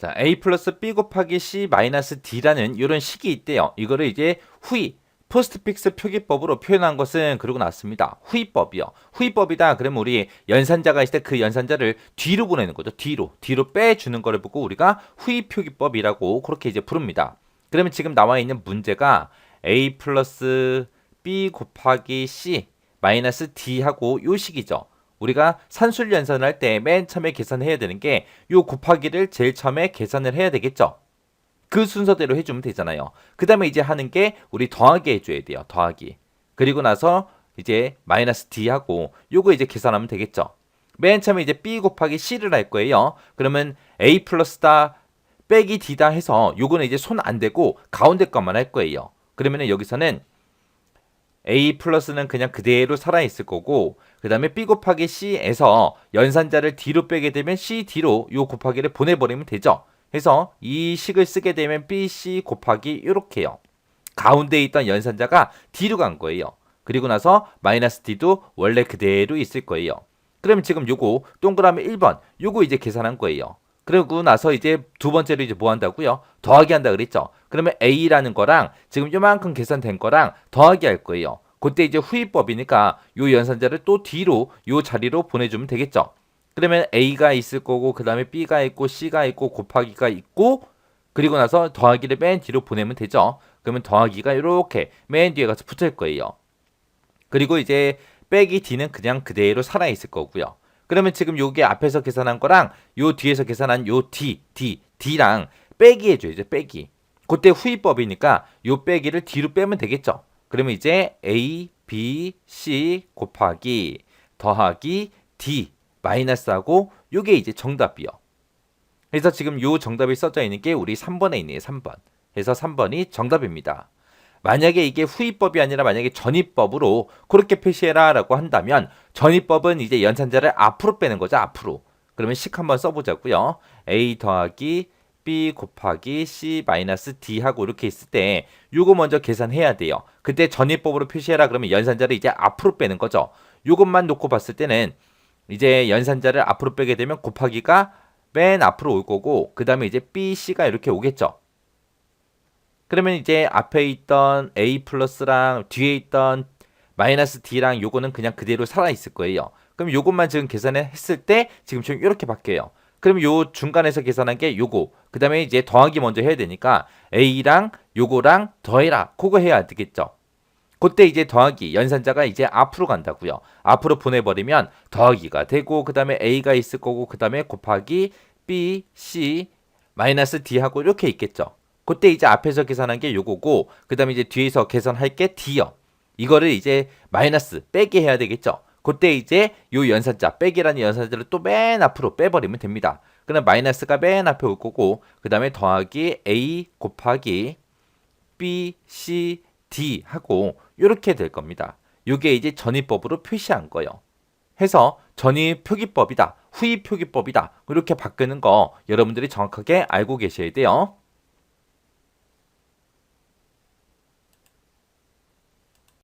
자, A 플러스 B 곱하기 C 마이너스 D라는 이런 식이 있대요. 이거를 이제 후이, 포스트픽스 표기법으로 표현한 것은 그러고 나왔습니다. 후이법이요. 후이법이다. 그러면 우리 연산자가 있을 때 그 연산자를 뒤로 보내는 거죠. 뒤로 빼주는 거를 보고 우리가 후이 표기법이라고 그렇게 이제 부릅니다. 그러면 지금 나와 있는 문제가 A 플러스 B 곱하기 C 마이너스 D하고 요 식이죠. 우리가 산술 연산을 할 때 맨 처음에 계산해야 되는 게 요 곱하기를 제일 처음에 계산을 해야 되겠죠. 그 순서대로 해주면 되잖아요. 그 다음에 이제 하는 게 우리 더하기 해줘야 돼요. 더하기. 그리고 나서 이제 마이너스 D하고 요거 이제 계산하면 되겠죠. 맨 처음에 이제 B 곱하기 C를 할 거예요. 그러면 A 플러스다 빼기 D다 해서 요거는 이제 손 안 대고 가운데 것만 할 거예요. 그러면은 여기서는 A 플러스는 그냥 그대로 살아있을 거고 그 다음에 B 곱하기 C에서 연산자를 D로 빼게 되면 C, D로 요 곱하기를 보내버리면 되죠. 해서 이 식을 쓰게 되면 BC 곱하기 이렇게요. 가운데에 있던 연산자가 D로 간 거예요. 그리고 나서 마이너스 D도 원래 그대로 있을 거예요. 그러면 지금 요거 동그라미 1번 요거 이제 계산한 거예요. 그리고 나서 이제 두 번째로 이제 뭐 한다고요? 더하기 한다 그랬죠. 그러면 A라는 거랑 지금 요만큼 계산된 거랑 더하기 할 거예요. 그때 이제 후위법이니까 요 연산자를 또 뒤로 요 자리로 보내주면 되겠죠. 그러면 A가 있을 거고 그 다음에 B가 있고 C가 있고 곱하기가 있고 그리고 나서 더하기를 맨 뒤로 보내면 되죠. 그러면 더하기가 이렇게 맨 뒤에 가서 붙을 거예요. 그리고 이제 빼기 D는 그냥 그대로 살아있을 거고요. 그러면 지금 요게 앞에서 계산한 거랑 요 뒤에서 계산한 요 D랑 빼기 해줘야죠. 빼기. 그때 후위법이니까 요 빼기를 D로 빼면 되겠죠. 그러면 이제 A, B, C 곱하기 더하기 D 마이너스하고 요게 이제 정답이요. 그래서 지금 요 정답이 써져 있는 게 우리 3번에 있네요. 3번. 그래서 3번이 정답입니다. 만약에 이게 후위법이 아니라 만약에 전위법으로 그렇게 표시해라 라고 한다면 전위법은 이제 연산자를 앞으로 빼는 거죠. 앞으로. 그러면 식 한번 써보자고요. A 더하기 B 곱하기 C 마이너스 D 하고 이렇게 있을 때 요거 먼저 계산해야 돼요. 그때 전위법으로 표시해라 그러면 연산자를 이제 앞으로 빼는 거죠. 요것만 놓고 봤을 때는 이제 연산자를 앞으로 빼게 되면 곱하기가 맨 앞으로 올 거고 그 다음에 이제 B, C가 이렇게 오겠죠. 그러면 이제 앞에 있던 A 플러스랑 뒤에 있던 마이너스 D랑 요거는 그냥 그대로 살아있을 거예요. 그럼 요것만 지금 계산했을 때 지금처럼 이렇게 바뀌어요. 그럼 요 중간에서 계산한 게 요거. 그 다음에 이제 더하기 먼저 해야 되니까 A랑 요거랑 더해라. 그거 해야 되겠죠. 그때 이제 더하기 연산자가 이제 앞으로 간다고요. 앞으로 보내버리면 더하기가 되고 그 다음에 A가 있을 거고 그 다음에 곱하기 B, C, 마이너스 D하고 이렇게 있겠죠. 그때 이제 앞에서 계산한 게 요거고 그 다음에 이제 뒤에서 계산할 게 D요. 이거를 이제 마이너스 빼기 해야 되겠죠. 그때 이제 요 연산자 빼기라는 연산자를 또 맨 앞으로 빼버리면 됩니다. 그럼 마이너스가 맨 앞에 올 거고 그 다음에 더하기 A 곱하기 B, C, D 하고 이렇게 될 겁니다. 이게 이제 전위법으로 표시한 거예요. 해서 전위 표기법이다, 후위 표기법이다 이렇게 바꾸는 거 여러분들이 정확하게 알고 계셔야 돼요.